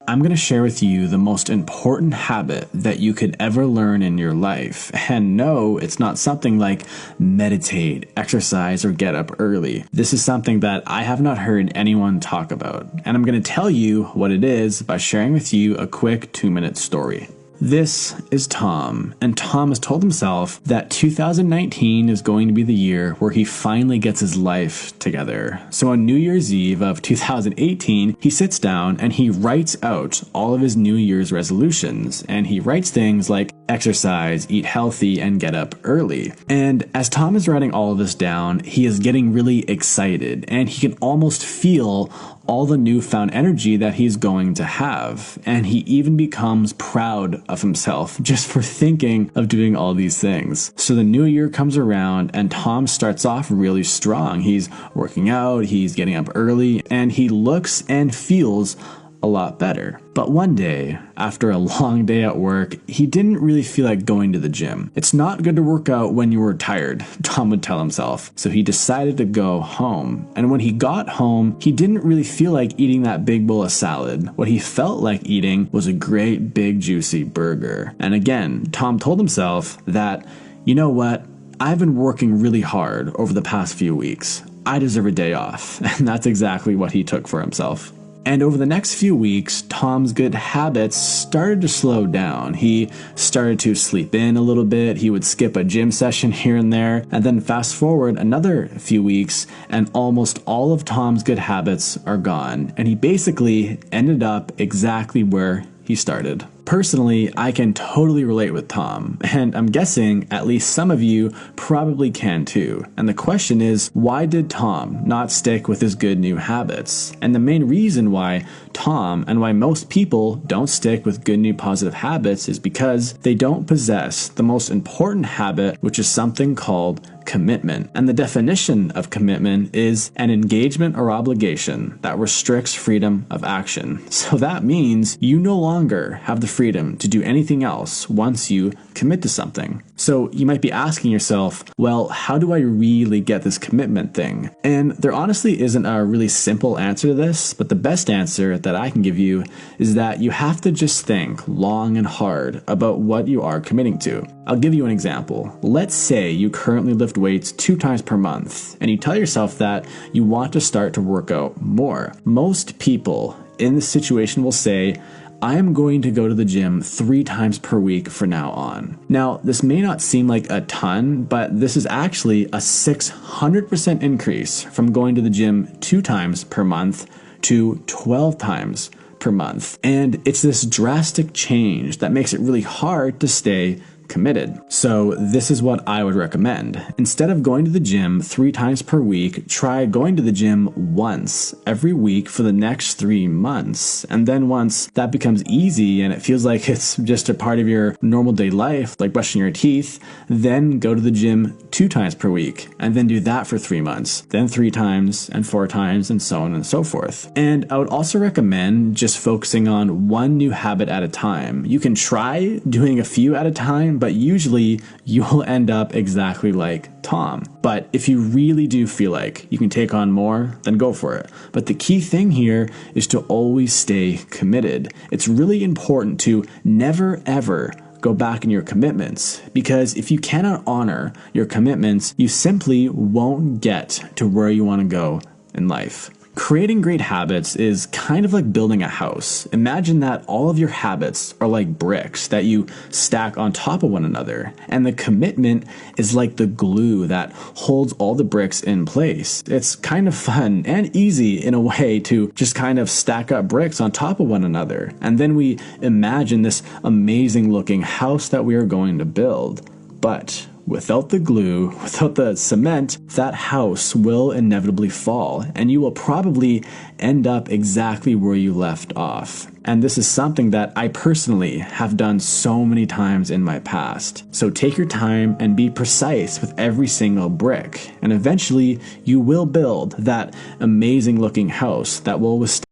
I'm going to share with you the most important habit that you could ever learn in your life. And no, it's not something like meditate, exercise, or get up early. This is something that I have not heard anyone talk about. And I'm going to tell you what it is by sharing with you a quick 2-minute story. This is Tom, and Tom has told himself that 2019 is going to be the year where he finally gets his life together. So on New Year's Eve of 2018, he sits down and he writes out all of his New Year's resolutions, and he writes things like exercise, eat healthy, and get up early. And as Tom is writing all of this down, he is getting really excited, and he can almost feel all the newfound energy that he's going to have. And he even becomes proud of himself just for thinking of doing all these things. So the new year comes around and Tom starts off really strong. He's working out, he's getting up early, and he looks and feels a lot better. But one day, after a long day at work, he didn't really feel like going to the gym. It's not good to work out when you were tired, Tom would tell himself. So he decided to go home. And when he got home, he didn't really feel like eating that big bowl of salad. What he felt like eating was a great big juicy burger. And again, Tom told himself that, you know what? I've been working really hard over the past few weeks. I deserve a day off. And that's exactly what he took for himself. And over the next few weeks, Tom's good habits started to slow down. He started to sleep in a little bit. He would skip a gym session here and there. And then fast forward another few weeks, and almost all of Tom's good habits are gone. And he basically ended up exactly where he started. Personally, I can totally relate with Tom, and I'm guessing at least some of you probably can too. And the question is, why did Tom not stick with his good new habits? And the main reason why Tom and why most people don't stick with good new positive habits is because they don't possess the most important habit, which is something called commitment. And the definition of commitment is an engagement or obligation that restricts freedom of action. So that means you no longer have the freedom to do anything else once you commit to something. So you might be asking yourself, well, how do I really get this commitment thing? And there honestly isn't a really simple answer to this, but the best answer that I can give you is that you have to just think long and hard about what you are committing to. I'll give you an example. Let's say you currently lift weights 2 times per month, and you tell yourself that you want to start to work out more. Most people in this situation will say, I am going to go to the gym 3 times per week from now on. Now, this may not seem like a ton, but this is actually a 600% increase from going to the gym 2 times per month to 12 times per month. And it's this drastic change that makes it really hard to stay committed. So this is what I would recommend. Instead of going to the gym 3 times per week, try going to the gym once every week for the next 3 months. And then once that becomes easy and it feels like it's just a part of your normal day life, like brushing your teeth, then go to the gym 2 times per week and then do that for 3 months, then 3 times and 4 times and so on and so forth. And I would also recommend just focusing on one new habit at a time. You can try doing a few at a time, but usually you'll end up exactly like Tom. But if you really do feel like you can take on more, then go for it. But the key thing here is to always stay committed. It's really important to never ever go back in your commitments, because if you cannot honor your commitments, you simply won't get to where you want to go in life. Creating great habits is kind of like building a house. Imagine that all of your habits are like bricks that you stack on top of one another, and the commitment is like the glue that holds all the bricks in place. It's kind of fun and easy in a way to just kind of stack up bricks on top of one another, and then we imagine this amazing looking house that we are going to build. But without the glue, without the cement, that house will inevitably fall, and you will probably end up exactly where you left off. And this is something that I personally have done so many times in my past. So take your time and be precise with every single brick, and eventually you will build that amazing looking house that will withstand